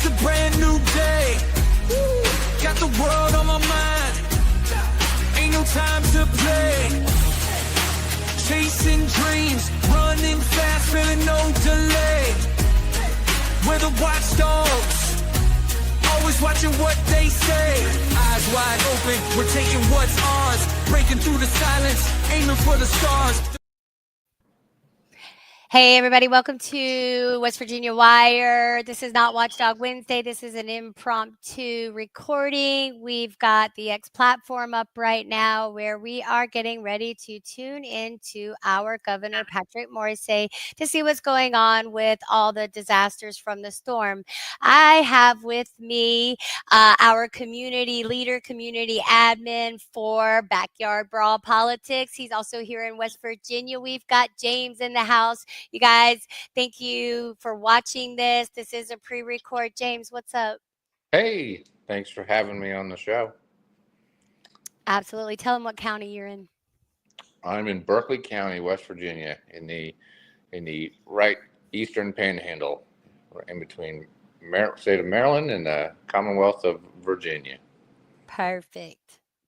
It's a brand new day. Got the world on my mind. Ain't no time to play. Chasing dreams, running fast, feeling no delay. We're the watchdogs, always watching what they say. Eyes wide open, we're taking what's ours. Breaking through the silence, aiming for the stars. Hey, everybody. Welcome to West Virginia Wire. This is not Watchdog Wednesday. This is an impromptu recording. We've got the X platform up right now where we are getting ready to tune into our Governor Patrick Morrisey to see what's going on with all the disasters from the storm. I have with me our community leader, community admin for Backyard Brawl Politics. He's also here in West Virginia. We've got James in the house. You guys, thank you for watching this. This is a pre-record. James, what's up? Hey, thanks for having me on the show. Absolutely. Tell them what county you're in. I'm in Berkeley County, West Virginia, in the right eastern panhandle, in between state of Maryland and the Commonwealth of Virginia. Perfect.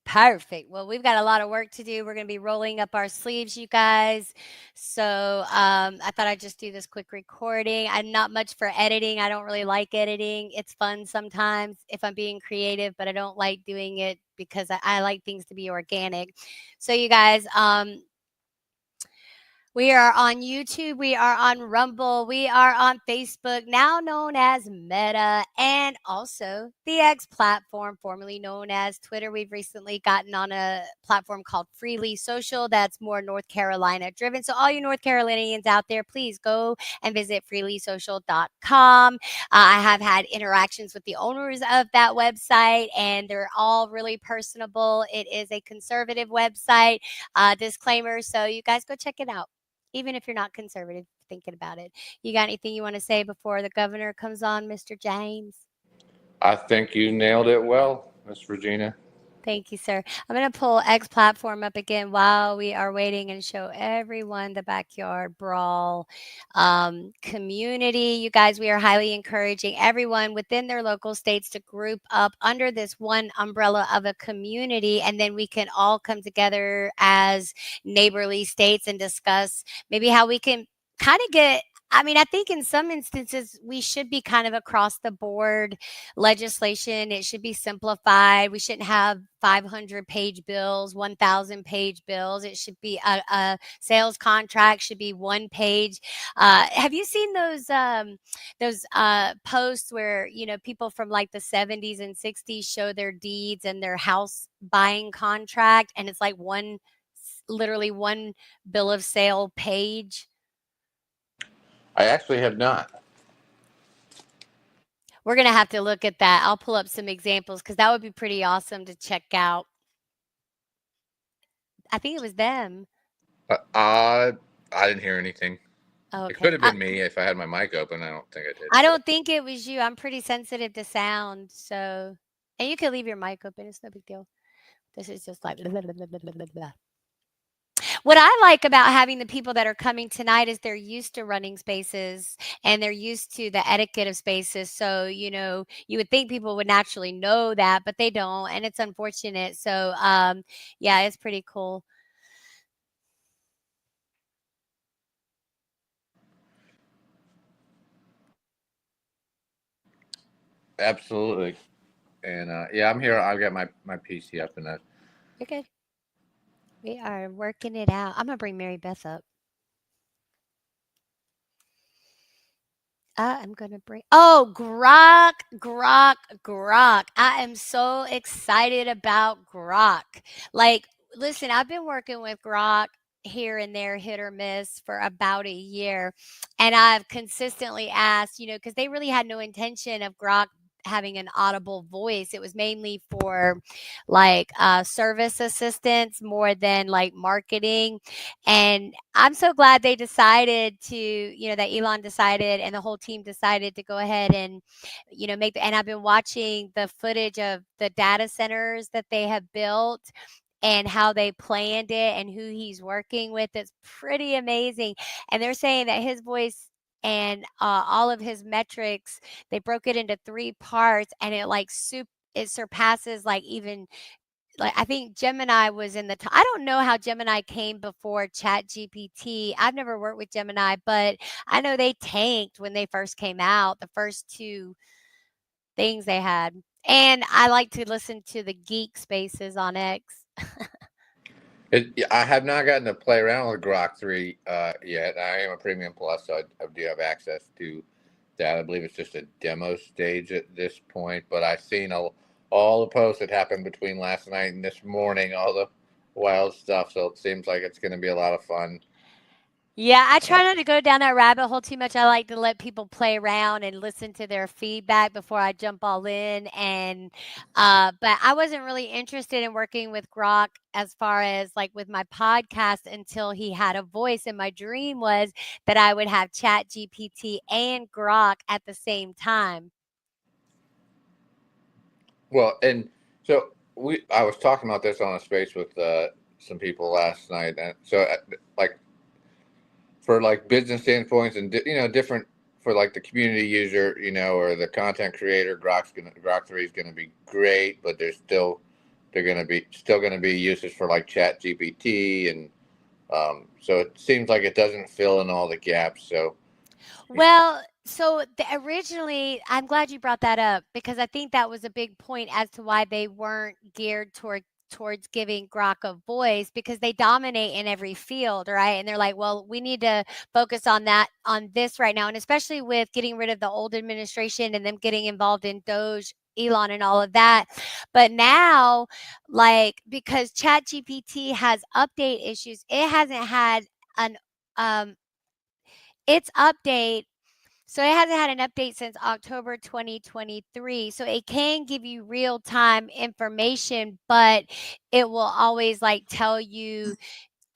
Perfect. Well, we've got a lot of work to do. We're going to be rolling up our sleeves, you guys. So I thought I'd just do this quick recording. I'm not much for editing. I don't really like editing. It's fun sometimes if I'm being creative, but I don't like doing it because I like things to be organic. So you guys, we are on YouTube, we are on Rumble, we are on Facebook, now known as Meta, and also the X platform, formerly known as Twitter. We've recently gotten on a platform called Freely Social that's more North Carolina driven. So all you North Carolinians out there, please go and visit freelysocial.com. I have had interactions with the owners of that website, and they're all really personable. It is a conservative website, disclaimer, so you guys go check it out. Even if you're not conservative, thinking about it. You got anything you want to say before the governor comes on, Mr. James? I think you nailed it well, Miss Regina. Thank you, sir. I'm going to pull X platform up again while we are waiting and show everyone the Backyard Brawl community. You guys, we are highly encouraging everyone within their local states to group up under this one umbrella of a community, and then we can all come together as neighborly states and discuss maybe how we can kind of get, I mean, I think in some instances we should be kind of across the board legislation. It should be simplified. We shouldn't have 500-page bills, 1,000-page bills. It should be a sales contract should be one page. Have you seen those posts where, you know, people from like the 70s and 60s show their deeds and their house buying contract, and it's like literally one bill of sale page? I actually have not. We're going to have to look at that. I'll pull up some examples because that would be pretty awesome to check out. I think it was them. I didn't hear anything. Oh, okay. It could have been me if I had my mic open. I don't think I did. I don't think it was you. I'm pretty sensitive to sound. So, and you can leave your mic open. It's no big deal. This is just like blah, blah, blah, blah, blah, blah. What I like about having the people that are coming tonight is they're used to running spaces and they're used to the etiquette of spaces. So, you know, you would think people would naturally know that, but they don't. And it's unfortunate. So, yeah, it's pretty cool. Absolutely. And yeah, I'm here. I've got my PC up and that. You're good. We are working it out. I'm going to bring Mary Beth up. I'm going to bring, Grok. I am so excited about Grok. Like, listen, I've been working with Grok here and there, hit or miss, for about a year. And I've consistently asked, you know, because they really had no intention of Grok having an audible voice. It was mainly for like service assistance more than like marketing. And I'm so glad they decided to, you know, that Elon decided and the whole team decided to go ahead and, you know, and I've been watching the footage of the data centers that they have built and how they planned it and who he's working with. It's pretty amazing. And they're saying that his voice and all of his metrics, they broke it into 3 parts, and it surpasses like even like I think Gemini was in the top. I don't know how Gemini came before Chat GPT. I've never worked with Gemini, but I know they tanked when they first came out, the first 2 things they had. And I like to listen to the geek spaces on X. I have not gotten to play around with Grok 3 yet. I am a Premium Plus, so I do have access to that. I believe it's just a demo stage at this point, but I've seen all the posts that happened between last night and this morning, all the wild stuff, so it seems like it's going to be a lot of fun. Yeah, I try not to go down that rabbit hole too much. I like to let people play around and listen to their feedback before I jump all in. And but I wasn't really interested in working with Grok as far as like with my podcast until he had a voice. And my dream was that I would have Chat GPT and Grok at the same time. Well, and so I was talking about this on a space with some people last night, and so like for like business standpoints and different for like the community user, or the content creator, Grok 3 is gonna be great, but they're gonna be uses for like Chat GPT, and so it seems like it doesn't fill in all the gaps. So Well, so originally, I'm glad you brought that up because I think that was a big point as to why they weren't geared towards giving Grok a voice, because they dominate in every field, right? And they're like, well, we need to focus on this right now, and especially with getting rid of the old administration and them getting involved in Doge, Elon, and all of that. But now, like, because ChatGPT has update issues, it hasn't had an its update. So it hasn't had an update since October 2023. So it can give you real time information, but it will always like tell you,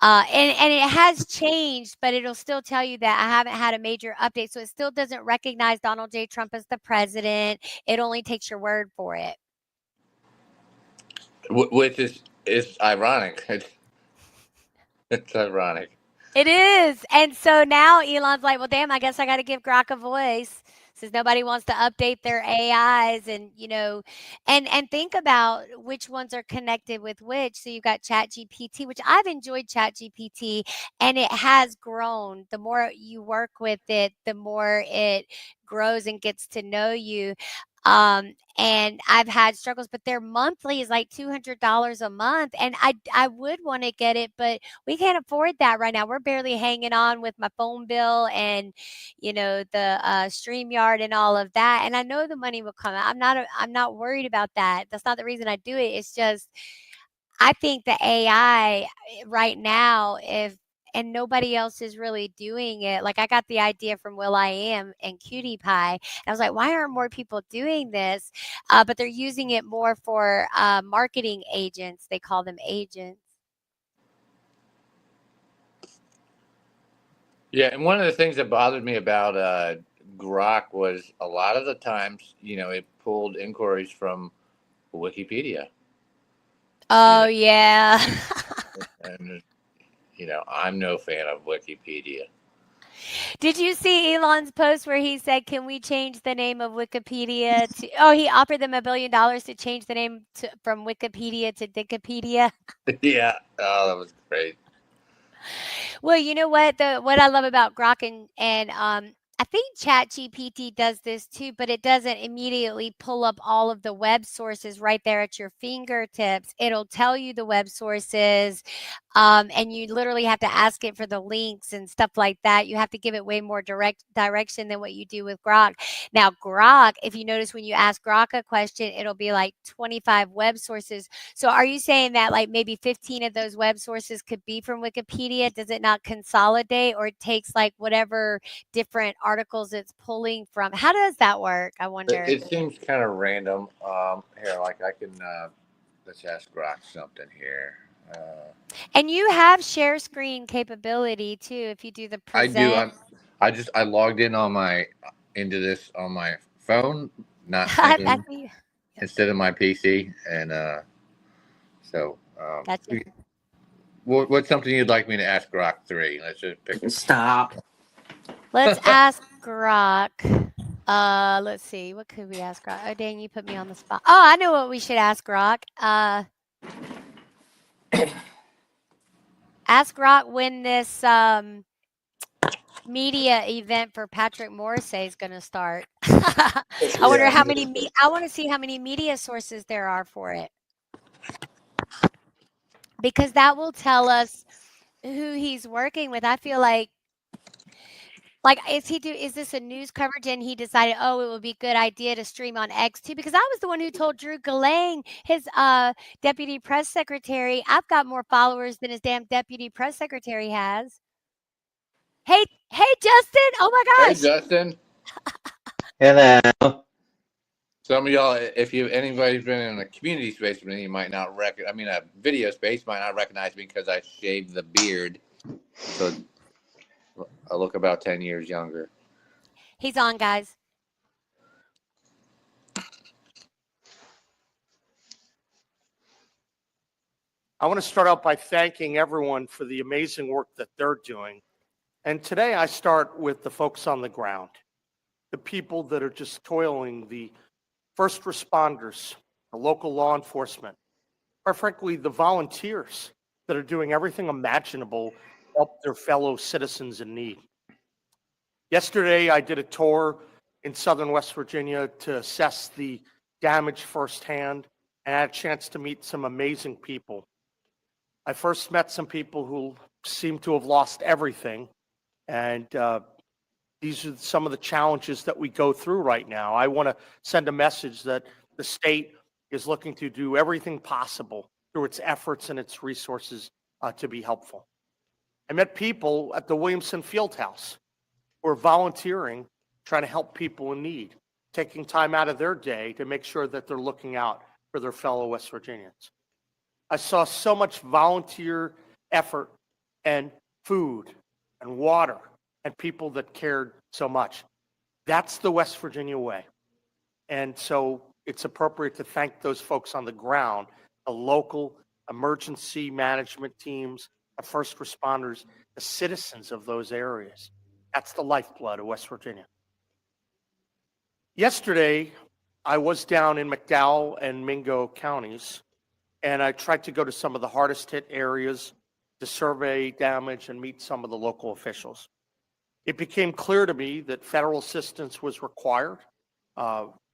and it has changed, but it'll still tell you that I haven't had a major update. So it still doesn't recognize Donald J. Trump as the president. It only takes your word for it. which is ironic. It's ironic. It is. And so now Elon's like, well, damn, I guess I got to give Grok a voice since nobody wants to update their AIs and, and think about which ones are connected with which. So you've got ChatGPT, which I've enjoyed ChatGPT, and it has grown. The more you work with it, the more it grows and gets to know you. And I've had struggles, but their monthly is like $200 a month. And I would want to get it, but we can't afford that right now. We're barely hanging on with my phone bill and, the StreamYard and all of that. And I know the money will come out. I'm not worried about that. That's not the reason I do it. It's just, I think the AI right now, and nobody else is really doing it. Like I got the idea from Will I Am and Cutie Pie. And I was like, why aren't more people doing this? But they're using it more for marketing agents. They call them agents. Yeah, and one of the things that bothered me about Grok was a lot of the times, it pulled inquiries from Wikipedia. Oh, yeah. And I'm no fan of Wikipedia. Did you see Elon's post where he said, can we change the name of Wikipedia to, he offered them $1 billion to change the name from Wikipedia to Dickopedia? Yeah. Oh, that was great. Well, you know what? What I love about Grok and I think ChatGPT does this too, but it doesn't immediately pull up all of the web sources right there at your fingertips. It'll tell you the web sources, and you literally have to ask it for the links and stuff like that. You have to give it way more direct direction than what you do with Grok. Now, Grok, if you notice when you ask Grok a question, it'll be like 25 web sources. So are you saying that like maybe 15 of those web sources could be from Wikipedia? Does it not consolidate, or it takes like whatever different articles it's pulling from? How does that work? I wonder. It seems kind of random. Here, like I can, let's ask Grok something here. And you have share screen capability too if you do the present. I do. I logged in into this on my phone, not instead of my PC, and so. Gotcha. What's something you'd like me to ask Grok 3? Let's just pick. Stop. Let's ask Grok. Let's see. What could we ask Grok? Oh, dang, you put me on the spot. Oh, I know what we should ask Grok. Ask Grok when this media event for Patrick Morrissey is going to start. I wonder how many. I want to see how many media sources there are for it, because that will tell us who he's working with. I feel like is this a news coverage and he decided, oh, it would be a good idea to stream on X too? Because I was the one who told Drew Galang, his deputy press secretary, I've got more followers than his damn deputy press secretary has. Hey, Justin! Oh my Hey, gosh! Justin. Hello. Some of y'all, if anybody's been in a community space with me, you might not a video space might not recognize me because I shaved the beard. So I look about 10 years younger. He's on, guys. I want to start out by thanking everyone for the amazing work that they're doing. And today I start with the folks on the ground, the people that are just toiling, the first responders, the local law enforcement, or frankly, the volunteers that are doing everything imaginable to help their fellow citizens in need. Yesterday, I did a tour in southern West Virginia to assess the damage firsthand, and I had a chance to meet some amazing people. I first met some people who seem to have lost everything, and these are some of the challenges that we go through right now. I want to send a message that the state is looking to do everything possible through its efforts and its resources to be helpful. I met people at the Williamson Fieldhouse who are volunteering, trying to help people in need, taking time out of their day to make sure that they're looking out for their fellow West Virginians. I saw so much volunteer effort and food and water and people that cared so much. That's the West Virginia way. And so it's appropriate to thank those folks on the ground, the local emergency management teams, the first responders, the citizens of those areas. That's the lifeblood of West Virginia. Yesterday, I was down in McDowell and Mingo counties, and I tried to go to some of the hardest hit areas to survey damage and meet some of the local officials. It became clear to me that federal assistance was required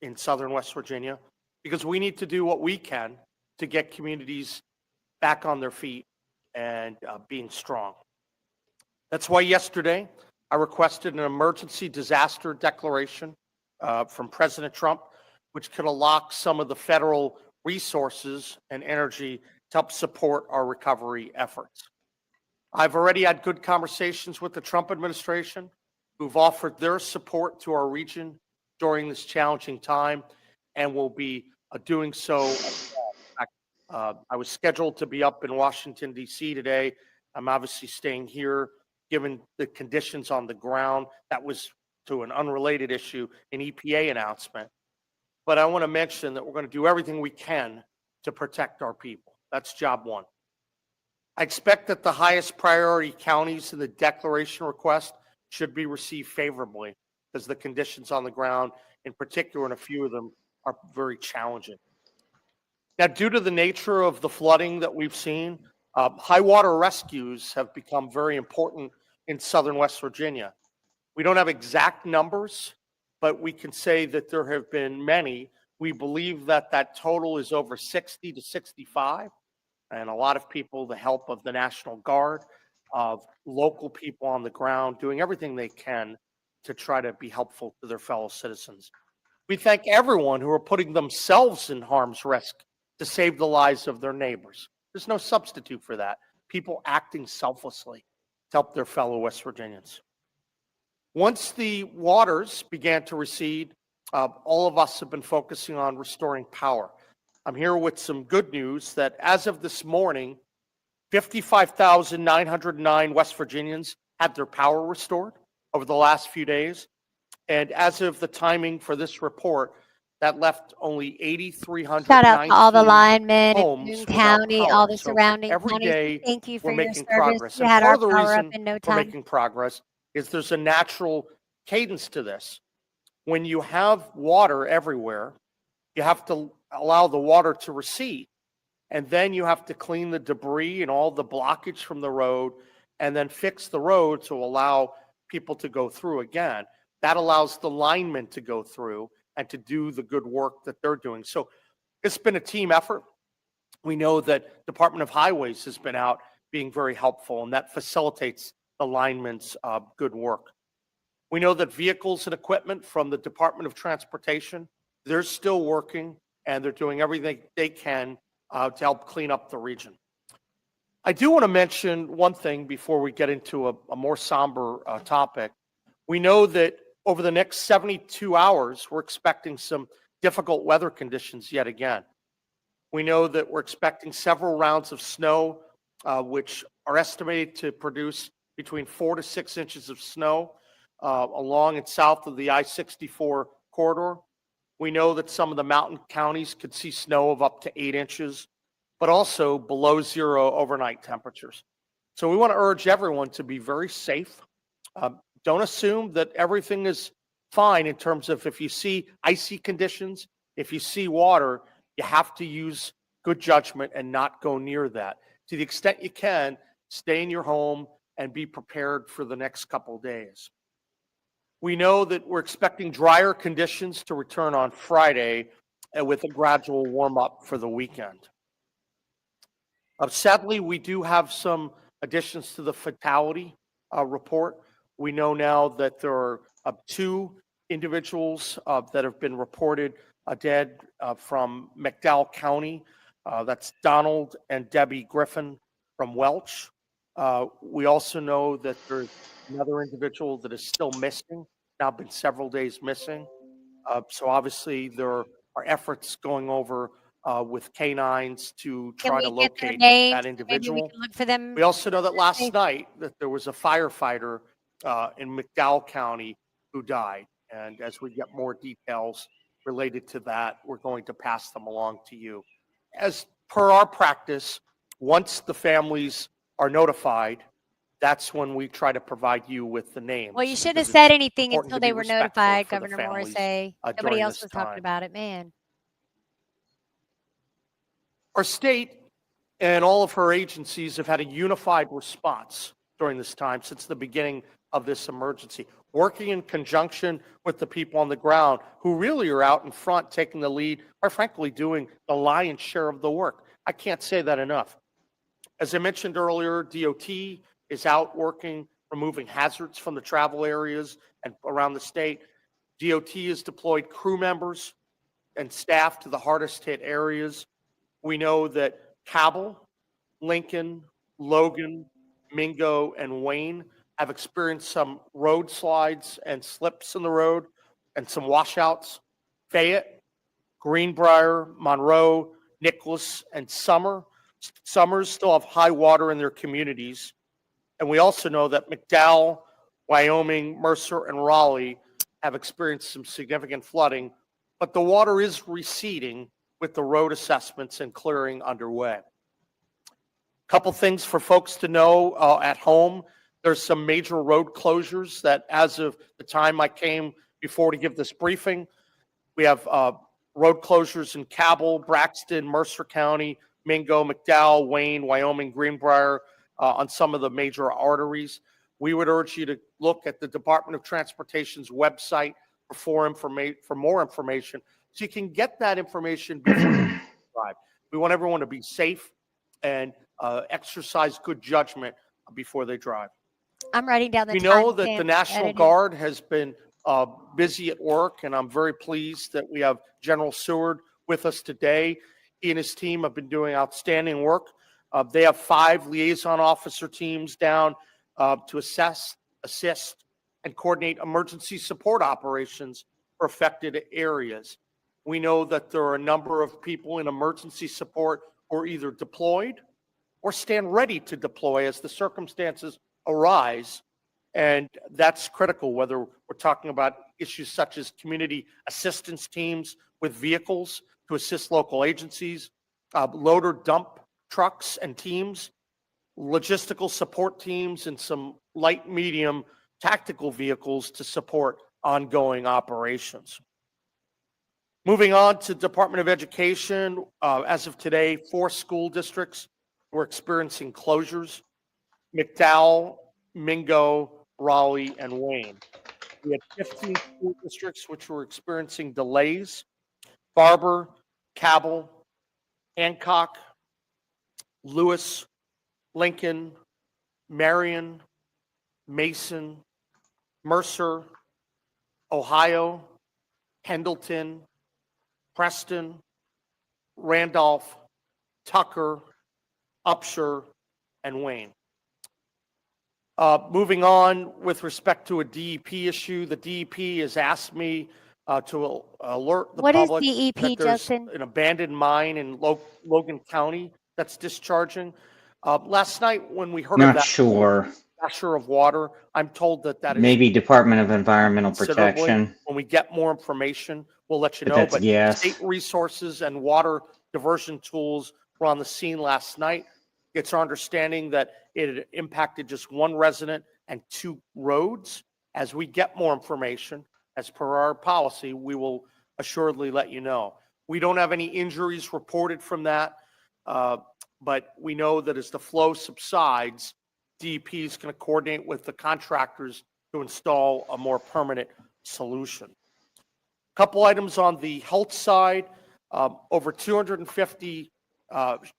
in southern West Virginia because we need to do what we can to get communities back on their feet and being strong. That's why yesterday I requested an emergency disaster declaration from President Trump, which could unlock some of the federal resources and energy to help support our recovery efforts. I've already had good conversations with the Trump administration, who've offered their support to our region during this challenging time, and will be doing so. I was scheduled to be up in Washington, D.C. today. I'm obviously staying here, given the conditions on the ground. That was to an unrelated issue, an EPA announcement. But I want to mention that we're going to do everything we can to protect our people. That's job one. I expect that the highest priority counties in the declaration request should be received favorably, because the conditions on the ground, in particular, and a few of them, are very challenging. Now, due to the nature of the flooding that we've seen, high water rescues have become very important in southern West Virginia. We don't have exact numbers, but we can say that there have been many. We believe that that total is over 60 to 65, and a lot of people, the help of the National Guard, of local people on the ground, doing everything they can to try to be helpful to their fellow citizens. We thank everyone who are putting themselves in harm's risk to save the lives of their neighbors. There's no substitute for that. People acting selflessly to help their fellow West Virginians. Once the waters began to recede, all of us have been focusing on restoring power. I'm here with some good news that as of this morning, 55,909 West Virginians had their power restored over the last few days. And as of the timing for this report, that left only 8,300. Shout out to all the linemen in homes Boone without County, power. all the So surrounding every counties. day Thank you for we're your making service. progress. You And had part our of the power up reason in no we're time. making progress is there's a natural cadence to this. When you have water everywhere, you have to allow the water to recede. And then you have to clean the debris and all the blockage from the road and then fix the road to allow people to go through again. That allows the linemen to go through and to do the good work that they're doing. So it's been a team effort. We know that Department of Highways has been out being very helpful, and that facilitates the linemen's good work. We know that vehicles and equipment from the Department of Transportation, they're still working, and they're doing everything they can to help clean up the region. I do want to mention one thing before we get into a more somber topic. We know that over the next 72 hours, we're expecting some difficult weather conditions yet again. We know that we're expecting several rounds of snow, which are estimated to produce between 4 to 6 inches of snow along and south of the I-64 corridor. We know that some of the mountain counties could see snow of up to 8 inches, but also below zero overnight temperatures. So we want to urge everyone to be very safe. Don't assume that everything is fine in terms of if you see icy conditions, if you see water, you have to use good judgment and not go near that. To the extent you can, stay in your home and be prepared for the next couple of days. We know that we're expecting drier conditions to return on Friday with a gradual warm up for the weekend. Sadly, we do have some additions to the fatality report. We know now that there are 2 individuals that have been reported dead from McDowell County. That's Donald and Debbie Griffin from Welch. We also know that there's another individual that is still missing, now been several days missing. So obviously there are efforts going over with canines to try to locate that individual. Maybe we can look for them. We also know that last night that there was a firefighter in McDowell County who died. And as we get more details related to that, we're going to pass them along to you. As per our practice, once the families are notified, that's when we try to provide you with the names. Well, you shouldn't have said anything important until to be they were respectful notified, for the Governor families, Morrissey. Nobody during else this was talking time. about it, man. Our state and all of her agencies have had a unified response during this time since the beginning of this emergency, working in conjunction with the people on the ground who really are out in front, taking the lead, quite frankly, doing the lion's share of the work. I can't say that enough. As I mentioned earlier, DOT is out working, removing hazards from the travel areas and around the state. DOT has deployed crew members and staff to the hardest hit areas. We know that Cabell, Lincoln, Logan, Mingo, and Wayne have experienced some road slides and slips in the road and some washouts. Fayette, Greenbrier, Monroe, Nicholas, and Summers still have high water in their communities. And we also know that McDowell, Wyoming, Mercer, and Raleigh have experienced some significant flooding, but the water is receding with the road assessments and clearing underway. Couple things for folks to know at home. There's some major road closures that as of the time I came before to give this briefing, we have road closures in Cabell, Braxton, Mercer County, Mingo, McDowell, Wayne, Wyoming, Greenbrier on some of the major arteries. We would urge you to look at the Department of Transportation's website for more information so you can get that information before you drive. We want everyone to be safe and exercise good judgment before they drive. I'm writing down the We know timestamp that the National edited. Guard has been busy at work, and I'm very pleased that we have General Seward with us today. He and his team have been doing outstanding work. They have 5 liaison officer teams down to assess, assist, and coordinate emergency support operations for affected areas. We know that there are a number of people in emergency support who are either deployed or stand ready to deploy as the circumstances arise. And that's critical, whether we're talking about issues such as community assistance teams with vehicles to assist local agencies, loader dump trucks and teams, logistical support teams, and some light medium tactical vehicles to support ongoing operations. Moving on to Department of Education, as of today, 4 school districts were experiencing closures: McDowell, Mingo, Raleigh, and Wayne. We had 15 school districts which were experiencing delays: Barber, Cabell, Hancock, Lewis, Lincoln, Marion, Mason, Mercer, Ohio, Pendleton, Preston, Randolph, Tucker, Upshur, and Wayne. Moving on with respect to a DEP issue, the DEP has asked me to alert the What is public DEP, that there's Justin? an abandoned mine in Logan County that's discharging. Last night when we heard of Not that sure. pressure of water, I'm told that that is Maybe Department of Environmental considerably. Protection. When we get more information, we'll let you But know. that's a But guess. state resources and water diversion tools were on the scene last night. It's our understanding that it had impacted just 1 resident and 2 roads. As we get more information, as per our policy, we will assuredly let you know. We don't have any injuries reported from that, but we know that as the flow subsides, DEP is going to coordinate with the contractors to install a more permanent solution. A couple items on the health side: over 250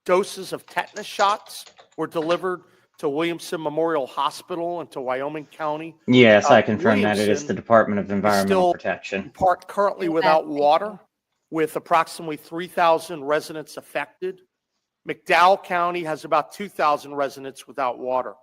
doses of tetanus shots were delivered to Williamson Memorial Hospital and to Wyoming County. Yes, I confirm that it is Williamson the Department of Environmental in Protection. part currently Yeah, without thank water, you. with approximately 3,000 residents affected. McDowell County has about 2,000 residents without water.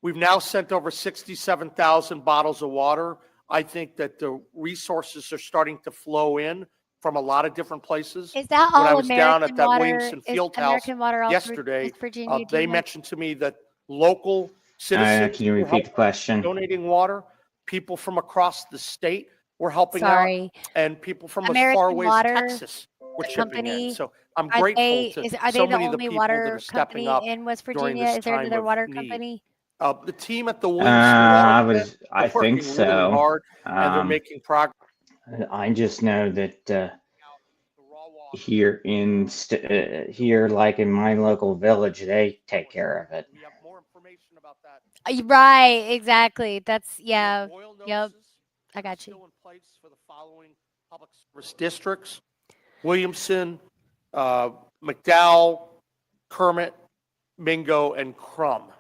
We've now sent over 67,000 bottles of water. I think that the resources are starting to flow in from a lot of different places. Is that When I all was down American at that water? Williamson Is Field House American water all through yesterday, West Virginia? Do they you know? mentioned to me that local citizens Can you were repeat the question? donating water. People from across the state were helping out, Sorry. and people from as far American away as Water Texas were chipping in. Company, So I'm are grateful they to are so they the many of the only people that water are stepping company up in West during Virginia? this Is there time another of water need. company? The team at the Williamson Water plant, I they're think working really so. hard, and they're making progress. I just know that The raw water. here here, like in my local village, they take care of it. We have more information about that. Right, exactly. That's We have yeah. oil Yep. notices I that are got you. still in place for the following public service districts: Williamson, McDowell, Kermit, Mingo, and Crum.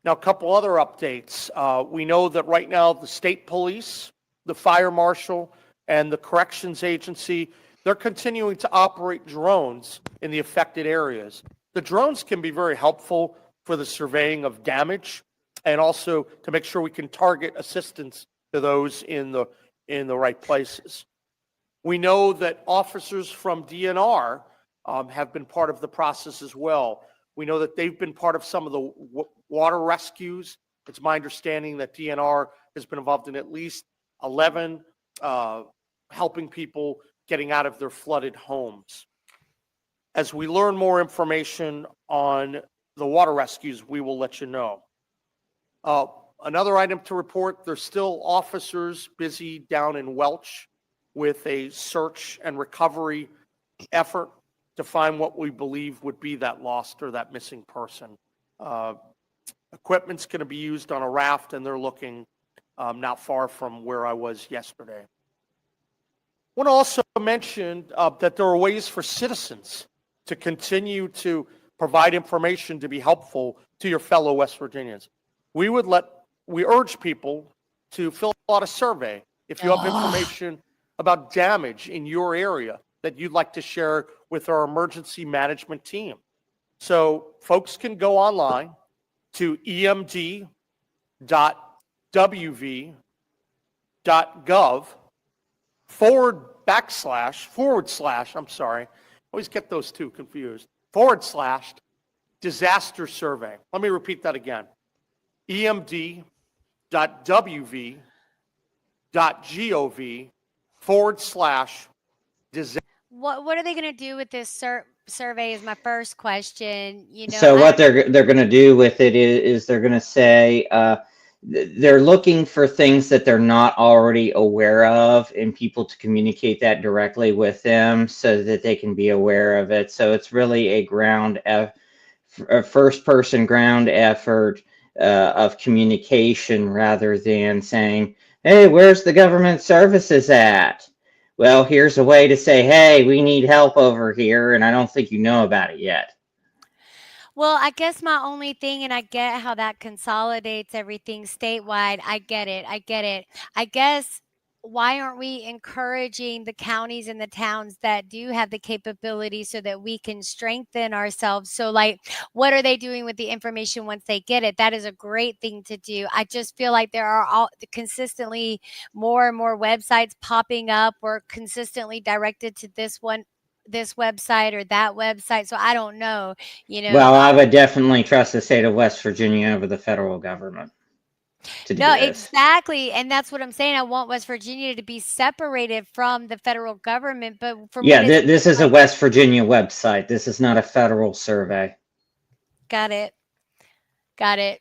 Now, a couple other updates. We know that right now the state police, the fire marshal, and the corrections agency, they're continuing to operate drones in the affected areas. The drones can be very helpful for the surveying of damage and also to make sure we can target assistance to those in the right places. We know that officers from DNR have been part of the process as well. We know that they've been part of some of the water rescues. It's my understanding that DNR has been involved in at least 11 helping people getting out of their flooded homes. As we learn more information on the water rescues, we will let you know. Another item to report: there's still officers busy down in Welch with a search and recovery effort to find what we believe would be that lost or that missing person. Equipment's going to be used on a raft, and they're looking not far from where I was yesterday. I want to also mention that there are ways for citizens to continue to provide information to be helpful to your fellow West Virginians. We urge people to fill out a survey if you have information about damage in your area that you'd like to share with our emergency management team. So folks can go online to emd.wv.gov // always get those two confused, / disaster survey. Let me repeat that again. emd.wv.gov / disaster. What are they going to do with this survey? Is my first question. You know, So what they're going to do with it is they're going to say they're looking for things that they're not already aware of and people to communicate that directly with them so that they can be aware of it. So it's really a first person ground effort of communication rather than saying, hey, where's the government services at? Well, here's a way to say, hey, we need help over here, and I don't think you know about it yet. Well, I guess my only thing, and I get how that consolidates everything statewide. I get it. I get it. I guess why aren't we encouraging the counties and the towns that do have the capability so that we can strengthen ourselves? So, like, what are they doing with the information once they get it? That is a great thing to do. I just feel like there are all consistently more and more websites popping up or consistently directed to this website or that website. So I don't know, Well, I would definitely trust the state of West Virginia over the federal government to do No, this. exactly. And that's what I'm saying. I want West Virginia to be separated from the federal government. But from Yeah, what it this seems is a like, West Virginia website. This is not a federal survey. got it. Got it.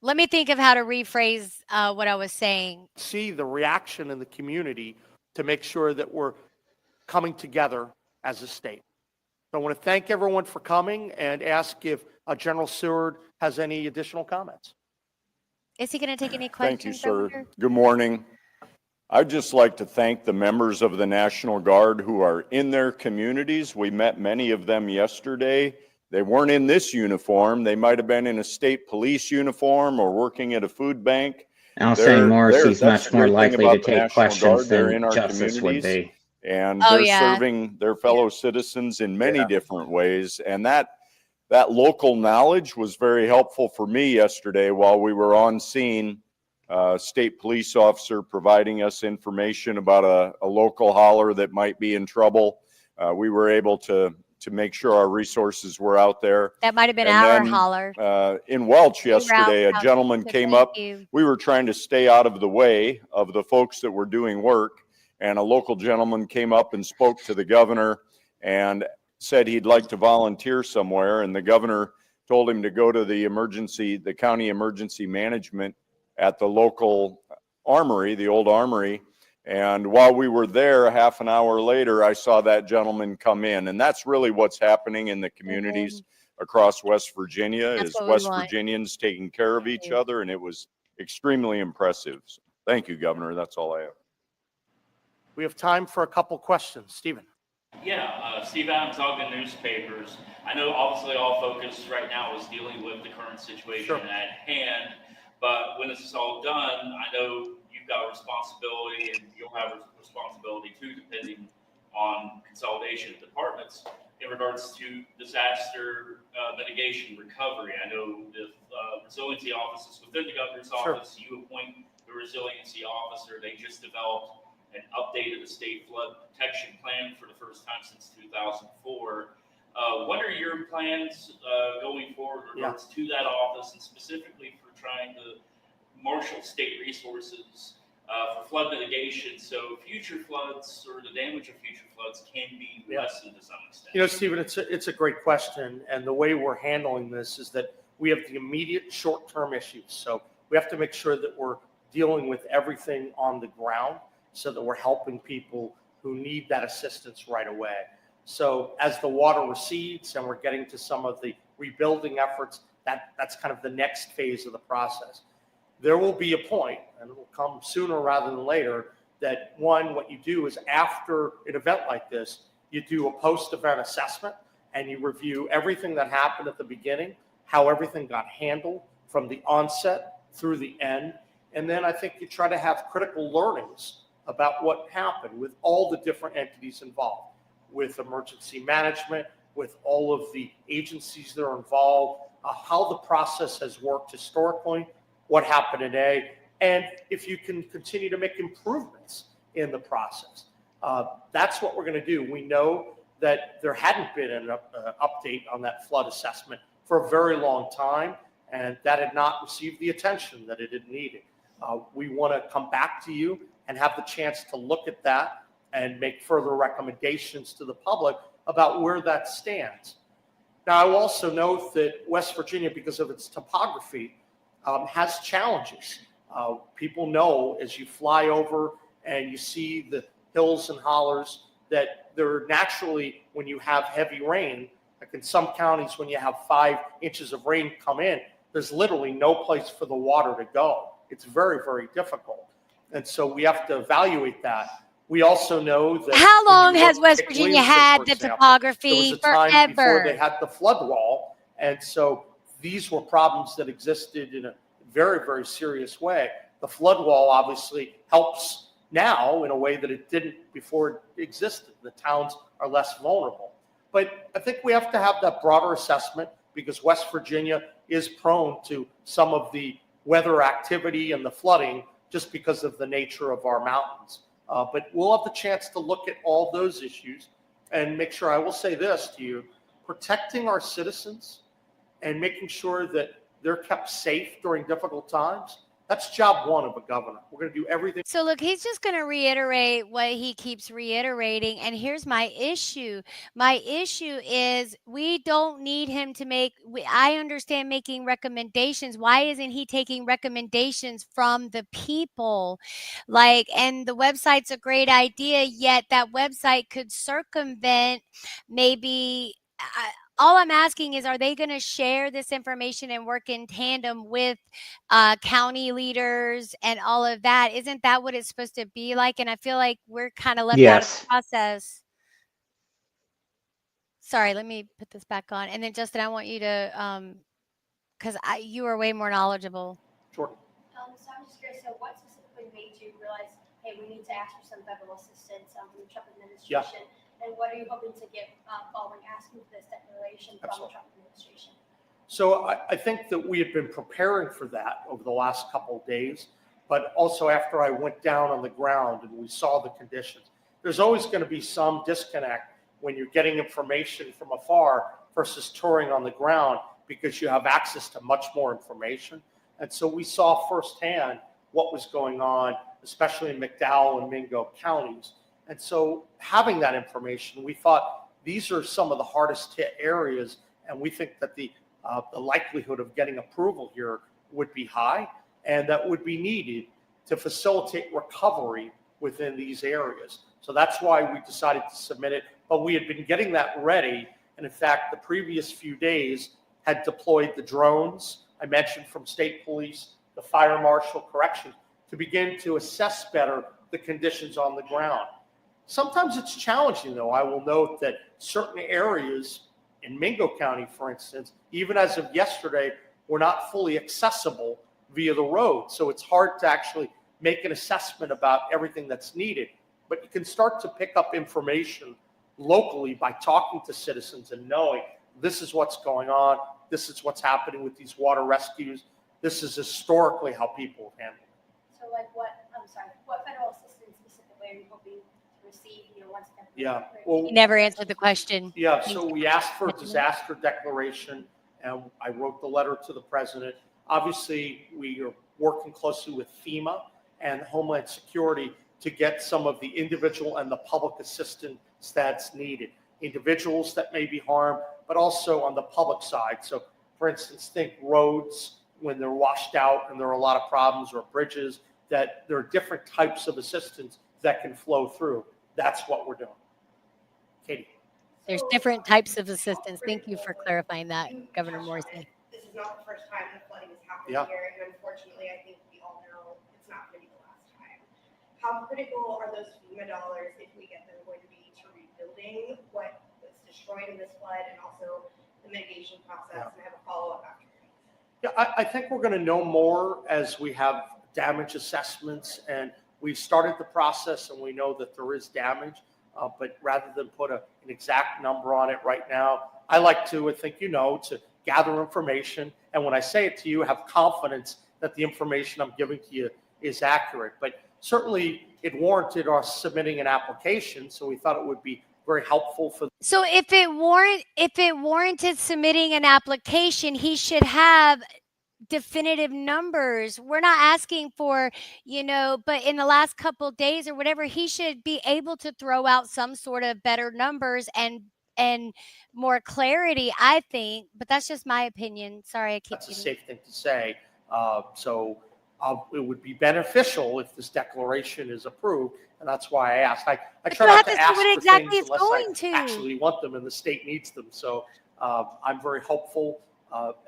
Let me think of how to rephrase what I was saying. See the reaction in the community to make sure that we're coming together as a state. So I want to thank everyone for coming and ask if General Seward has any additional comments. Is he going to take any Thank you, questions? sir. over here? Good morning. I'd just like to thank the members of the National Guard who are in their communities. We met many of them yesterday. They weren't in this uniform. They might have been in a state police uniform or working at a food bank. I'll say Morrissey's That's much the more great thing likely to about the take National questions Guard. They're than in our Justice would communities. be. And Oh, they're yeah. serving their fellow citizens in many different ways. And that local knowledge was very helpful for me yesterday while we were on scene. State police officer providing us information about a local hauler that might be in trouble. We were able to make sure our resources were out there. That might have been And our then, holler. in Welch yesterday, a Route gentleman to came thank up. you. We were trying to stay out of the way of the folks that were doing work, and a local gentleman came up and spoke to the governor and said he'd like to volunteer somewhere, and the governor told him to go to the county emergency management at the local armory, the old armory. And while we were there, half an hour later, I saw that gentleman come in. And that's really what's happening in the communities across West Virginia, That's is what we West want. Virginians taking care of each other. And it was extremely impressive. So thank you, Governor. That's all I have. We have time for a couple questions. Stephen. Yeah, Steve Adams, Ogden Newspapers. I know obviously all focus right now is dealing with the current situation Sure. at hand, but when this is all done, I know you've got a responsibility and you'll have a responsibility too, depending on consolidation of departments in regards to disaster mitigation recovery. I know the resiliency office is within the governor's Sure. office. You appoint the resiliency officer. They just developed and updated the state flood protection plan for the first time since 2004. What are your plans going forward in regards to that office, and specifically for trying to marshal state resources for flood mitigation so future floods or the damage of future floods can be lessened to some extent? Stephen, it's a great question. And the way we're handling this is that we have the immediate short-term issues. So we have to make sure that we're dealing with everything on the ground, so that we're helping people who need that assistance right away. So as the water recedes and we're getting to some of the rebuilding efforts, that's kind of the next phase of the process. There will be a point, and it will come sooner rather than later, that what you do is after an event like this, you do a post-event assessment and you review everything that happened at the beginning, how everything got handled from the onset through the end. And then I think you try to have critical learnings about what happened with all the different entities involved, with emergency management, with all of the agencies that are involved, how the process has worked historically, what happened today, and if you can continue to make improvements in the process. That's what we're going to do. We know that there hadn't been an update on that flood assessment for a very long time, and that had not received the attention that it had needed. We want to come back to you and have the chance to look at that and make further recommendations to the public about where that stands. Now, I will also note that West Virginia, because of its topography, has challenges. People know as you fly over and you see the hills and hollers that they're naturally, when you have heavy rain, like in some counties, when you have 5 inches of rain come in, there's literally no place for the water to go. It's very, very difficult. And so we have to evaluate that. We also know that. How long has West at Virginia Williamson, had for the example, topography? there was a time before they Forever. had the flood wall. And so these were problems that existed in a very, very serious way. The flood wall obviously helps now in a way that it didn't before it existed. The towns are less vulnerable. But I think we have to have that broader assessment because West Virginia is prone to some of the weather activity and the flooding just because of the nature of our mountains. But we'll have the chance to look at all those issues and make sure, I will say this to you, protecting our citizens and making sure that they're kept safe during difficult times, that's job one of a governor. We're going to do everything. So look, he's just going to reiterate what he keeps reiterating. And here's my issue. My issue is we don't need him to I understand making recommendations. Why isn't he taking recommendations from the people? And the website's a great idea, yet that website could circumvent maybe. All I'm asking is, are they going to share this information and work in tandem with county leaders and all of that? Isn't that what it's supposed to be like? And I feel like we're kind of left out of the process. Sorry, let me put this back on. And then Justin, I want you to, because you are way more knowledgeable. Sure. So I'm just curious, so what specifically made you realize, hey, we need to ask for some federal assistance from the Trump administration? Yeah. And what are you hoping to get following asking for this declaration from the Trump administration? So I think that we had been preparing for that over the last couple of days, but also after I went down on the ground and we saw the conditions, there's always going to be some disconnect when you're getting information from afar versus touring on the ground because you have access to much more information. And so we saw firsthand what was going on, especially in McDowell and Mingo counties. And so having that information, we thought these are some of the hardest hit areas, and we think that the likelihood of getting approval here would be high, and that would be needed to facilitate recovery within these areas. So that's why we decided to submit it, but we had been getting that ready, and in fact, the previous few days had deployed the drones, I mentioned from state police, the fire marshal, corrections, to begin to assess better the conditions on the ground. Sometimes it's challenging, though. I will note that certain areas in Mingo County, for instance, even as of yesterday, were not fully accessible via the road. So it's hard to actually make an assessment about everything that's needed. But you can start to pick up information locally by talking to citizens and knowing this is what's going on, this is what's happening with these water rescues, this is historically how people have handled it. So what federal assistance specifically are you hoping receive, once again? Yeah, well, He never answered the question. yeah, so we asked for a disaster declaration, and I wrote the letter to the president. Obviously, we are working closely with FEMA and Homeland Security to get some of the individual and the public assistance that's needed. Individuals that may be harmed, but also on the public side. So, for instance, think roads when they're washed out and there are a lot of problems, or bridges, that there are different types of assistance that can flow through. That's what we're doing. Katie. There's different types of assistance. Thank you for clarifying that, Governor Morrissey. This is not the first time the flooding has happened here, and unfortunately, I think we all know it's not going to be the last time. How critical are those FEMA dollars, if we get them, going to be to rebuilding what was destroyed in this flood, and also the mitigation process? And I have a follow-up after. Yeah, I think we're going to know more as we have damage assessments, and we've started the process, and we know that there is damage. But rather than put an exact number on it right now, I like to, to gather information. And when I say it to you, have confidence that the information I'm giving to you is accurate. But certainly it warranted us submitting an application. So we thought it would be very helpful for. So if it warranted submitting an application, he should have definitive numbers. We're not asking for, but in the last couple of days or whatever, he should be able to throw out some sort of better numbers and more clarity, I think. But that's just my opinion. Sorry, I keep. That's a safe thing to say. It would be beneficial if this declaration is approved, and that's why I asked. I But try you not have to to see ask what for exactly things it's unless going I to. actually want them and the state needs them. So I'm very hopeful.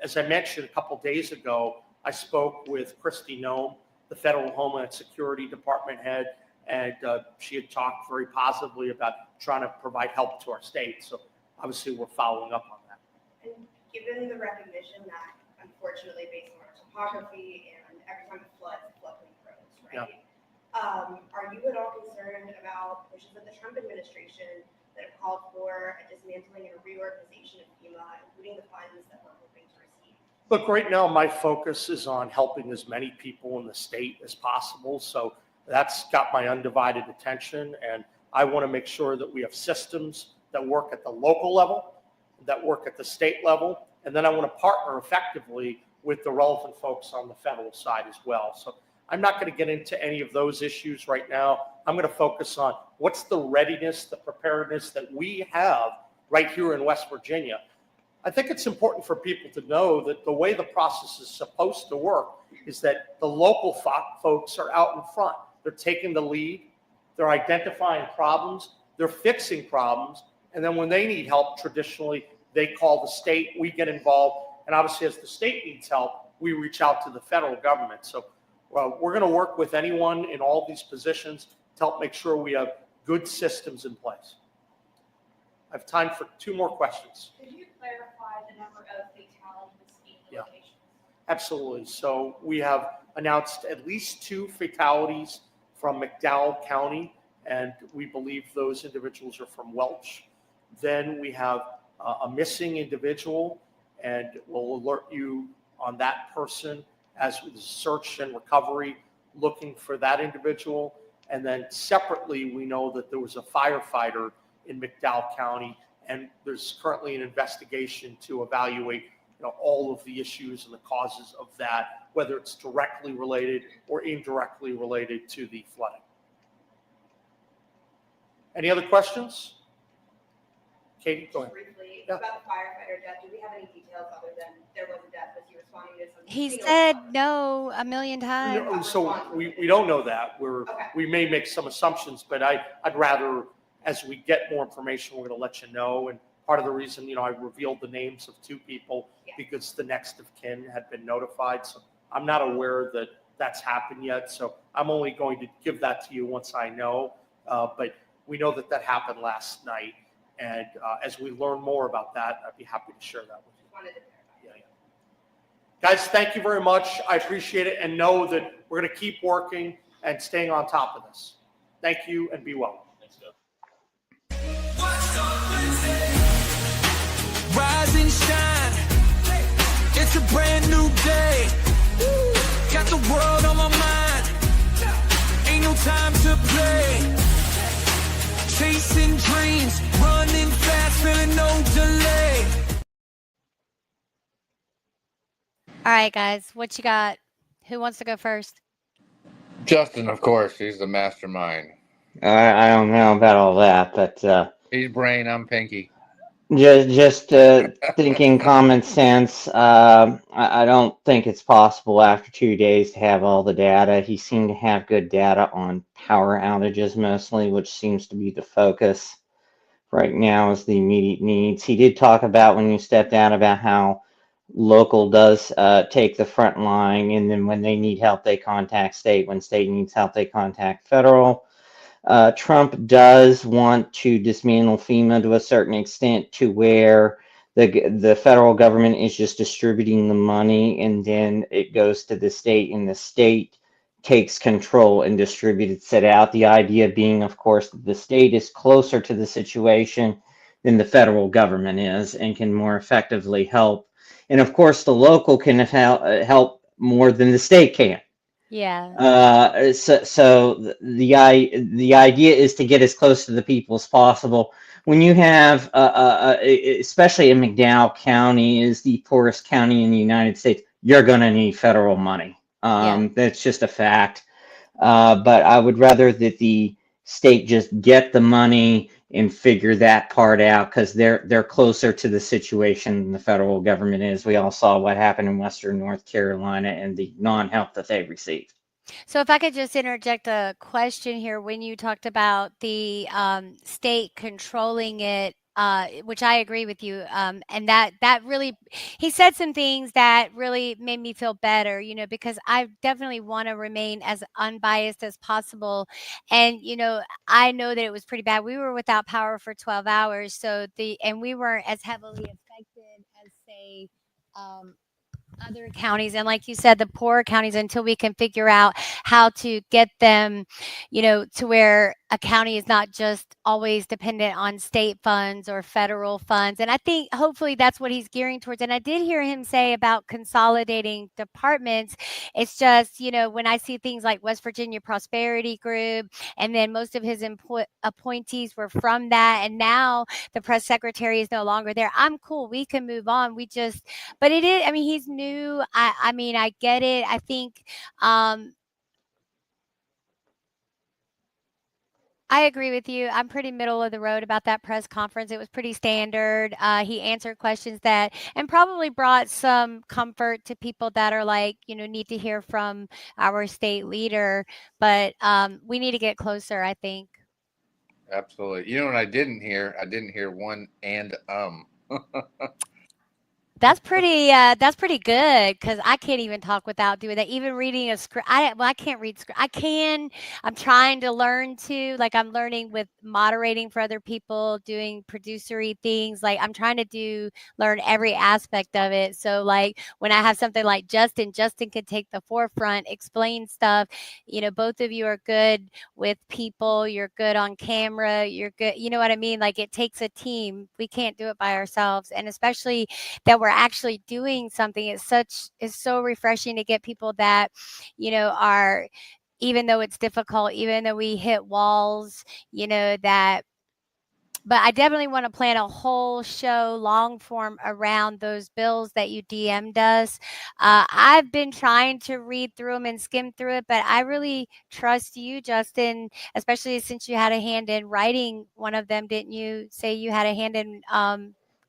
As I mentioned a couple days ago, I spoke with Christy Nome, the Federal Homeland Security Department head, and she had talked very positively about trying to provide help to our state. So obviously we're following up on that. And given the recognition that, unfortunately, based on our topography and every time it floods, the floodplain grows, right? Are you at all concerned about pushes of the Trump administration that have called for a dismantling and a reorganization of FEMA, including the funds that we're hoping to receive? Look, right now my focus is on helping as many people in the state as possible. So that's got my undivided attention, and I want to make sure that we have systems that work at the local level, that work at the state level, and then I want to partner effectively with the relevant folks on the federal side as well. So I'm not going to get into any of those issues right now. I'm going to focus on what's the readiness, the preparedness that we have right here in West Virginia. I think it's important for people to know that the way the process is supposed to work is that the local folks are out in front. They're taking the lead. They're identifying problems. They're fixing problems. And then when they need help, traditionally, they call the state. We get involved. And obviously, as the state needs help, we reach out to the federal government. So we're going to work with anyone in all these positions to help make sure we have good systems in place. I have time for 2 more questions. Could you clarify the number of fatalities in the locations? Absolutely. So we have announced at least 2 fatalities from McDowell County, and we believe those individuals are from Welch. Then we have a missing individual, and we'll alert you on that person as with search and recovery, looking for that individual. And then separately, we know that there was a firefighter in McDowell County, and there's currently an investigation to evaluate all of the issues and the causes of that, whether it's directly related or indirectly related to the flooding. Any other questions? Katie, go ahead. Briefly, Yeah. about the firefighter death, do we have any details other than there was a death? Was he responding to something? He said no a million times. No, so we don't know that. Okay. We may make some assumptions, but I'd rather, as we get more information, we're going to let you know. And part of the reason, I revealed the names of 2 people because the next of kin had been notified. So I'm not aware that that's happened yet. So I'm only going to give that to you once I know. But we know that that happened last night. And as we learn more about that, I'd be happy to share that with you. Wanted to verify. Yeah. Guys, thank you very much. I appreciate it, and know that we're going to keep working and staying on top of this. Thank you, and be well. Thanks, Doug. Rise and shine. It's a brand new day. Got the world on my mind. Ain't no time to play. Chasing dreams, running fast, feeling no delay. All right, guys, what you got? Who wants to go first? Justin, of course, he's the mastermind. I don't know about all that, but He's brain, I'm Pinky. just thinking common sense. I don't think it's possible after 2 days to have all the data. He seemed to have good data on power outages mostly, which seems to be the focus right now is the immediate needs. He did talk about, when you stepped out, about how local does take the front line, and then when they need help, they contact state. When state needs help, they contact federal. Trump does want to dismantle FEMA to a certain extent, to where the federal government is just distributing the money, and then it goes to the state, and the state takes control and distributes it out. The idea being, of course, that the state is closer to the situation than the federal government is and can more effectively help. And of course, the local can help more than the state can. Yeah. So the idea is to get as close to the people as possible. When you have, especially in McDowell County, is the poorest county in the United States, you're going to need federal money. That's just a fact. But I would rather that the state just get the money and figure that part out, because they're closer to the situation than the federal government is. We all saw what happened in Western North Carolina and the non-help that they received. So if I could just interject a question here, when you talked about the state controlling it, which I agree with you, and that really, he said some things that really made me feel better, you know, because I definitely want to remain as unbiased as possible. And you know, I know that it was pretty bad. We were without power for 12 hours, so and we weren't as heavily affected as say. Other counties, and like you said, the poorer counties, until we can figure out how to get them, you know, to where a county is not just always dependent on state funds or federal funds. And I think hopefully that's what he's gearing towards. And I did hear him say about consolidating departments. It's just, you know, when I see things like West Virginia Prosperity Group, and then most of his appointees were from that, and now the press secretary is no longer there. I'm cool. We can move on. But it is, I mean, he's new. I mean, I get it. I think, I agree with you. I'm pretty middle of the road about that press conference. It was pretty standard. He answered questions that, and probably brought some comfort to people that are like, you know, need to hear from our state leader. But we need to get closer, I think. Absolutely. You know what I didn't hear? I didn't hear one and. That's pretty good, because I can't even talk without doing that. Even reading a script, I can't read script. I'm trying to learn to, like, I'm learning with moderating for other people, doing producery things. Like, I'm trying to learn every aspect of it. So like when I have something like Justin can take the forefront, explain stuff. You know, both of you are good with people. You're good on camera. You're good. You know what I mean? Like, it takes a team. We can't do it by ourselves. And especially that we're actually doing something. It's so refreshing to get people that, you know, are, even though it's difficult, even though we hit walls, you know, that. But I definitely want to plan a whole show, long form, around those bills that you DM'd us. I've been trying to read through them and skim through it, but I really trust you, Justin, especially since you had a hand in writing one of them. Didn't you say you had a hand in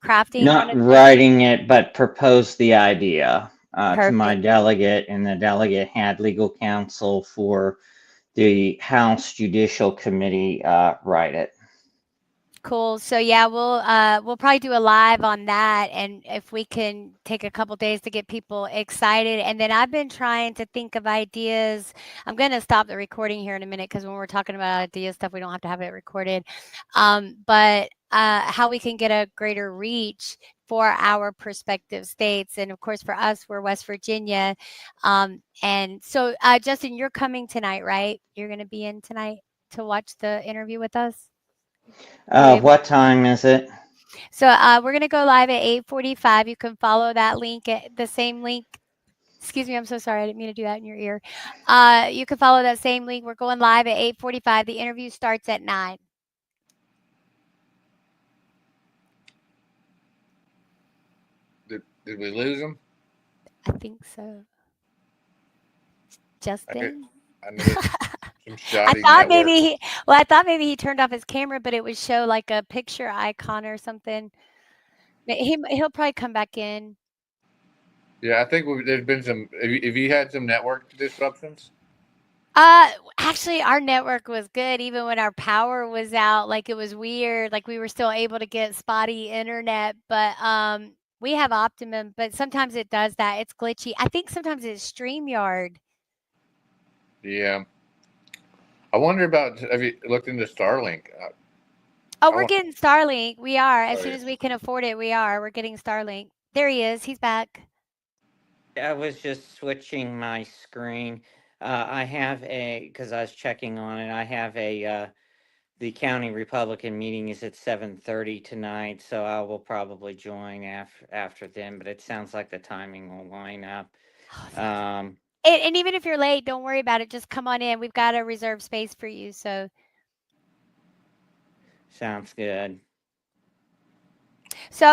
crafting one Not of them? writing it, but proposed the idea to my Perfect. delegate, and the delegate had legal counsel for the House Judicial Committee write it. Cool. So yeah, we'll probably do a live on that, and if we can take a couple days to get people excited. And then I've been trying to think of ideas. I'm going to stop the recording here in a minute, because when we're talking about idea stuff, we don't have to have it recorded. But how we can get a greater reach for our prospective states, and of course for us, we're West Virginia. And so Justin, you're coming tonight, right? You're going to be in tonight to watch the interview with us? What time is it? So we're going to go live at 8:45. You can follow that link, at the same link. Excuse me, I'm so sorry. I didn't mean to do that in your ear. You can follow that same link. We're going live at 8:45. The interview starts at 9. Did we lose him? I think so. Justin? I know some shoddy I network. thought maybe he turned off his camera, but it would show like a picture icon or something. He'll probably come back in. Yeah, I think there's been some. Have you had some network disruptions? Actually, our network was good even when our power was out. Like, it was weird. Like, we were still able to get spotty internet, but we have Optimum, but sometimes it does that. It's glitchy. I think sometimes it's StreamYard. Yeah. I wonder about. Have you looked into Starlink? We're getting Starlink. We are. As soon yeah. as we can afford it, we are. We're getting Starlink. There he is. He's back. I was just switching my screen. I have because I was checking on it, I have the county Republican meeting is at 7:30 tonight, so I will probably join after then, but it sounds like the timing will line up. And even if you're late, don't worry about it. Just come on in. We've got a reserved space for you, so. Sounds good. So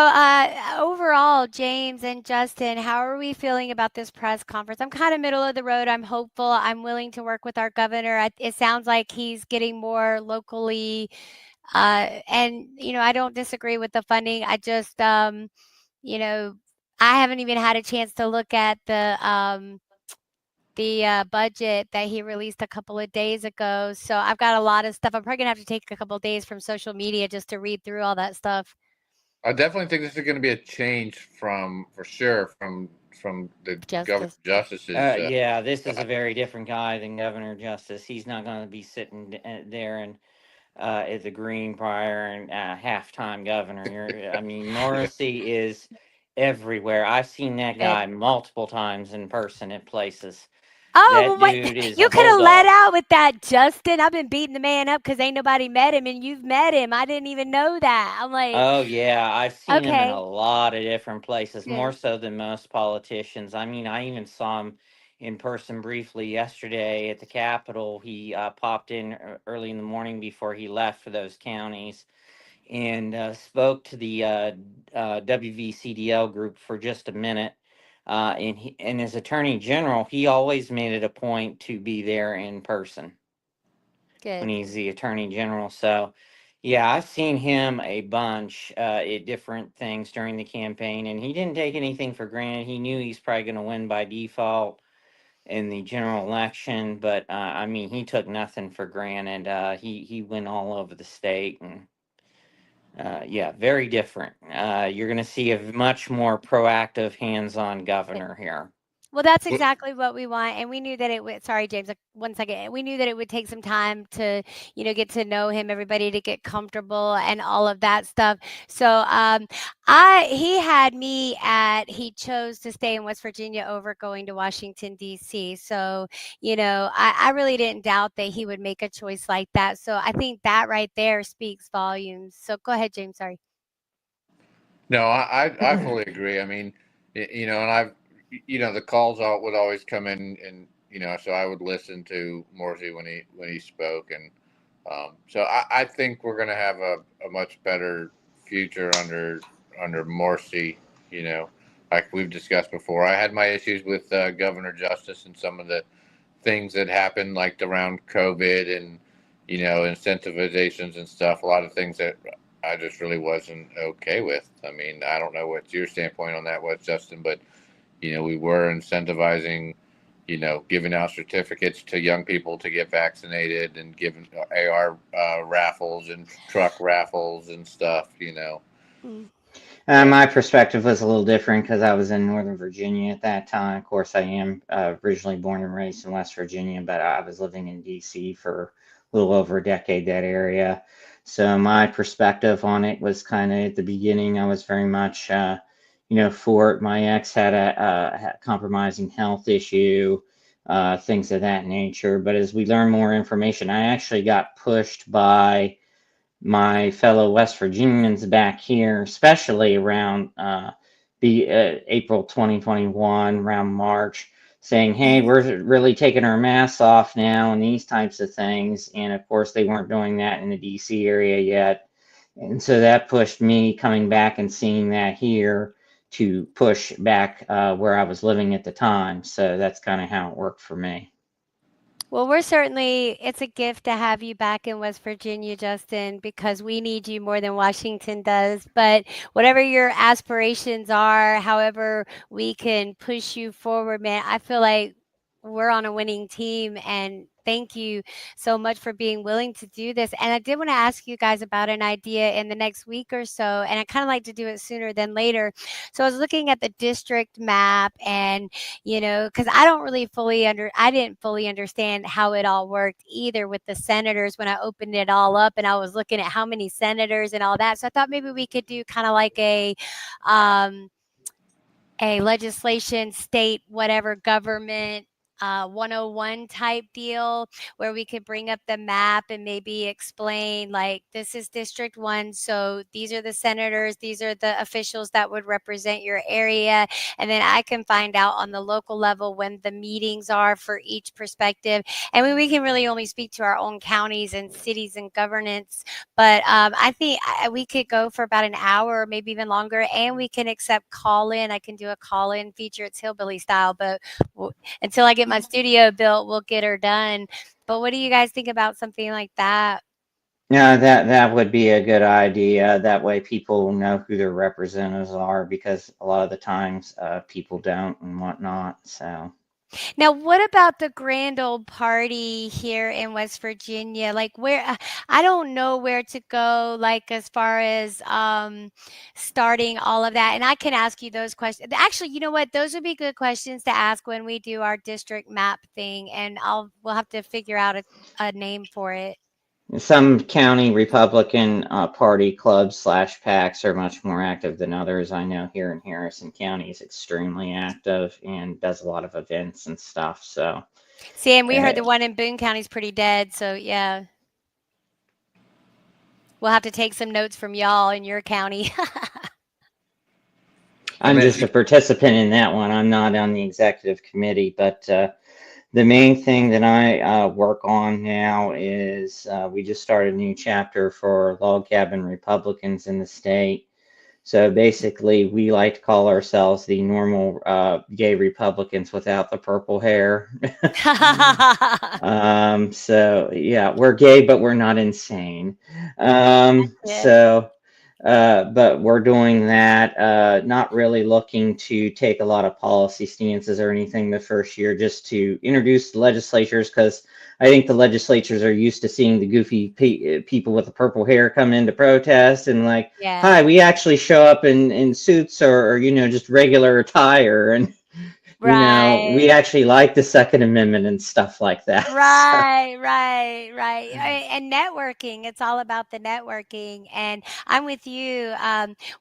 overall, James and Justin, how are we feeling about this press conference? I'm kind of middle of the road. I'm hopeful. I'm willing to work with our governor. It sounds like he's getting more locally And I don't disagree with the funding. I just, I haven't even had a chance to look at the budget that he released a couple of days ago. So I've got a lot of stuff. I'm probably gonna have to take a couple of days from social media just to read through all that stuff. I definitely think this is going to be a change for sure from the Governor Justice. Justice's. Yeah, this is a very different guy than Governor Justice. He's not going to be sitting there and at the Greenbrier and halftime governor. I mean, Morrissey is everywhere. I've seen that guy multiple times in person at places. Oh, That well, what? dude is You a could have let bulldog. out with that, Justin. I've been beating the man up because ain't nobody met him, and you've met him. I didn't even know that. I'm like, Oh yeah, I've seen him in okay, a lot of different places, more good. so than most politicians. I mean, I even saw him in person briefly yesterday at the Capitol. He popped in early in the morning before he left for those counties and spoke to the WVCDL group for just a minute. And as Attorney General, he always made it a point to be there in person when Good. he's the Attorney General. So, yeah, I've seen him a bunch at different things during the campaign, and he didn't take anything for granted. He knew he's probably going to win by default in the general election, but I mean, he took nothing for granted. He went all over the state, and yeah, very different. You're going to see a much more proactive, hands-on governor here. Well, that's exactly what we want, and we knew that it would. Sorry, James. 1 second. We knew that it would take some time to, get to know him, everybody to get comfortable, and all of that stuff. So, he had me at. He chose to stay in West Virginia over going to Washington D.C. So, I really didn't doubt that he would make a choice like that. So, I think that right there speaks volumes. So, go ahead, James. Sorry. No, I fully agree. I mean, and the calls would always come in, and so I would listen to Morrissey when he spoke, and so I think we're going to have a much better future under Morrissey. Like we've discussed before, I had my issues with Governor Justice and some of the things that happened, like around COVID and incentivizations and stuff. A lot of things that I just really wasn't okay with. I mean, I don't know what your standpoint on that was, Justin, but we were incentivizing, giving out certificates to young people to get vaccinated and giving AR raffles and truck raffles and stuff. My perspective was a little different because I was in Northern Virginia at that time. Of course, I am originally born and raised in West Virginia, but I was living in D.C. for a little over a decade, that area. So my perspective on it was kind of at the beginning, I was very much, for it. My ex had a compromising health issue, things of that nature. But as we learn more information, I actually got pushed by my fellow West Virginians back here, especially around the April 2021, around March, saying, hey, we're really taking our masks off now and these types of things. And of course, they weren't doing that in the DC area yet. And so that pushed me coming back and seeing that here to push back where I was living at the time. So that's kind of how it worked for me. Well, it's a gift to have you back in West Virginia, Justin, because we need you more than Washington does. But whatever your aspirations are, however we can push you forward, man, I feel like we're on a winning team, and thank you so much for being willing to do this. And I did want to ask you guys about an idea in the next week or so, and I kind of like to do it sooner than later. So I was looking at the district map, and because I didn't fully understand how it all worked either with the senators when I opened it all up, and I was looking at how many senators and all that. So I thought maybe we could do kind of like a legislation, state, whatever government 101 type deal where we could bring up the map and maybe explain, like, this is District 1, so these are the senators, these are the officials that would represent your area, and then I can find out on the local level when the meetings are for each perspective. And we can really only speak to our own counties and cities and governance, but I think we could go for about an hour or maybe even longer, and we can accept call-in. I can do a call-in feature. It's hillbilly style, but until I get my studio built, we'll get her done. But what do you guys think about something like that? Yeah, that would be a good idea. That way people know who their representatives are, because a lot of the times people don't and whatnot. So Now, what about the grand old party here in West Virginia? Like, where I don't know where to go, like as far as starting all of that. And I can ask you those questions. Actually, you know what? Those would be good questions to ask when we do our district map thing, and we'll have to figure out a name for it. some county Republican Party clubs slash PACs are much more active than others. I know here in Harrison County is extremely active and does a lot of events and stuff. So See, and we heard uh, the one in Boone County is pretty dead. So yeah, we'll have to take some notes from y'all in your county. I'm just a participant in that one. I'm not on the executive committee, but the main thing that I work on now is we just started a new chapter for log cabin Republicans in the state. So basically, we like to call ourselves the normal gay Republicans without the purple hair. So yeah, we're gay, but we're not insane. So but we're doing that, not really looking to take a lot of policy stances or anything the first year, just to introduce the legislatures, because I think the legislatures are used to seeing the goofy people with the purple hair come in to protest and like, Yeah. hi, we actually show up in suits or just regular attire, and we Right. actually like the Second Amendment and stuff like that. Right. And networking, it's all about the networking. And I'm with you.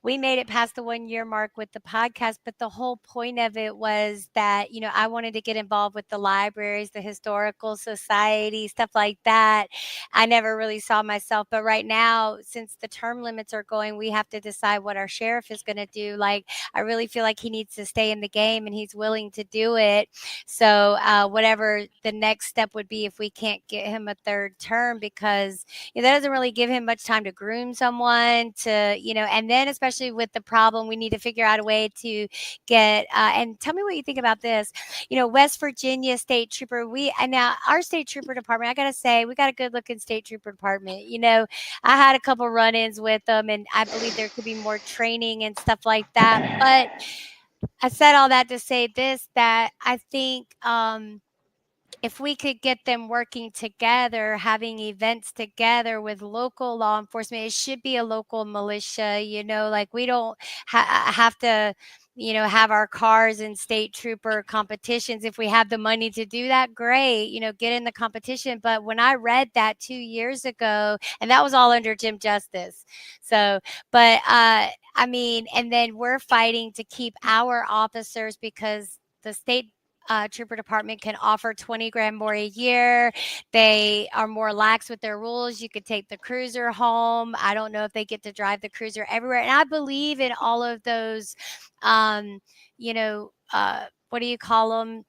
We made it past the 1 year mark with the podcast, but the whole point of it was that, I wanted to get involved with the libraries, the historical society, stuff like that. I never really saw myself, but right now, since the term limits are going, we have to decide what our sheriff is going to do. Like, I really feel like he needs to stay in the game, and he's willing to do it. So whatever the next step would be, if we can't get him a third term, because that doesn't really give him much time to groom someone to, and then especially with the problem, we need to figure out a way to get, and tell me what you think about this, West Virginia State Trooper, and now our State Trooper department, I got to say, we got a good looking State Trooper department. I had a couple run-ins with them, and I believe there could be more training and stuff like that. But I said all that to say this, that I think if we could get them working together, having events together with local law enforcement, it should be a local militia, like we don't have to, have our cars in state trooper competitions. If we have the money to do that, great, get in the competition. But when I read that 2 years ago, and that was all under Jim Justice. So, but and then we're fighting to keep our officers, because the state trooper department can offer 20 grand more a year. They are more lax with their rules. You could take the cruiser home. I don't know if they get to drive the cruiser everywhere. And I believe in all of those, what do you call them?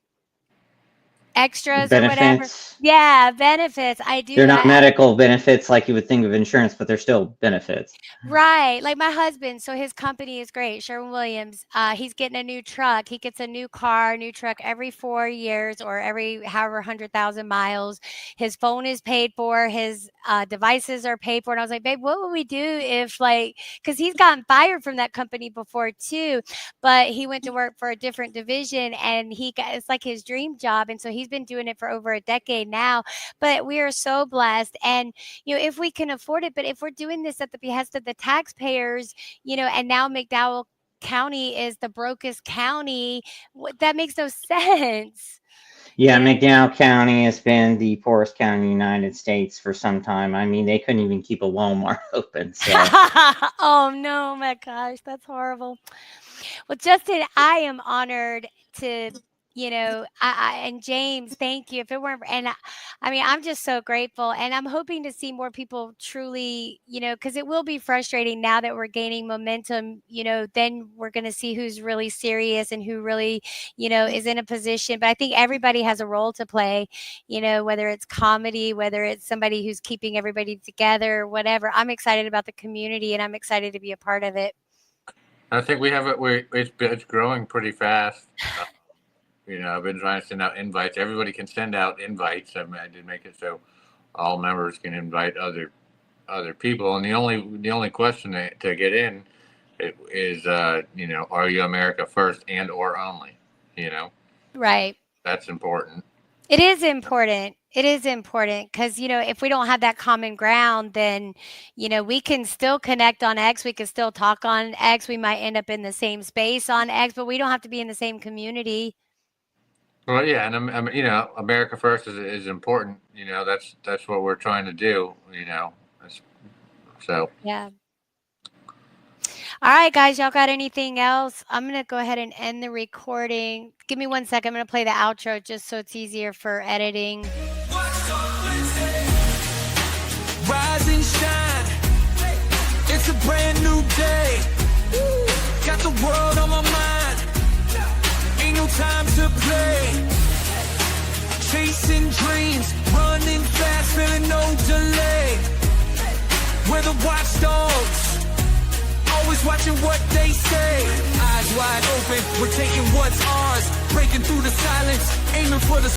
Extras or whatever. Benefits. Yeah, benefits. I do. They're not medical benefits like you would think of insurance, but they're still benefits. Right. Like my husband, so his company is great, Sherwin-Williams. He's getting a new truck. He gets a new car, new truck every 4 years, or every however 100,000 miles. His phone is paid for. His devices are paid for. And I was like, babe, what would we do if because he's gotten fired from that company before too, but he went to work for a different division, and it's like his dream job. And so he's been doing it for over a decade now. But we are so blessed. And if we can afford it, but if we're doing this at the behest of the taxpayers, and now McDowell County is the brokest county, that makes no sense. Yeah, McDowell County has been the poorest county in the United States for some time. I mean, they couldn't even keep a Walmart open. So. Oh, no, my gosh, that's horrible. Well, Justin, I am honored to, and James, thank you. If it weren't, and I'm just so grateful, and I'm hoping to see more people truly, because it will be frustrating now that we're gaining momentum, then we're going to see who's really serious and who really, is in a position. But I think everybody has a role to play, whether it's comedy, whether it's somebody who's keeping everybody together, whatever. I'm excited about the community, and I'm excited to be a part of it. I think we have it. It's growing pretty fast. I've been trying to send out invites. Everybody can send out invites. I did make it so all members can invite other other people. And the only question to get in is, you know, are you America first and or only? You know, Right. that's important. It is important. It is important because, you know, if we don't have that common ground, then, you know, we can still connect on X. We can still talk on X. We might end up in the same space on X, but we don't have to be in the same community. Well, yeah, and you know, America first is important. You know, that's what we're trying to do. You know, so Yeah. All right, guys, y'all got anything else? I'm going to go ahead and end the recording. Give me 1 second. I'm going to play the outro just so it's easier for editing. Rise and shine. It's a brand new day. Got the world on my mind. Ain't no time to play. Chasing dreams, running fast, feeling no delay. We're the watchdogs. Always watching what they say. Eyes wide open, we're taking what's ours. Breaking through the silence, aiming for the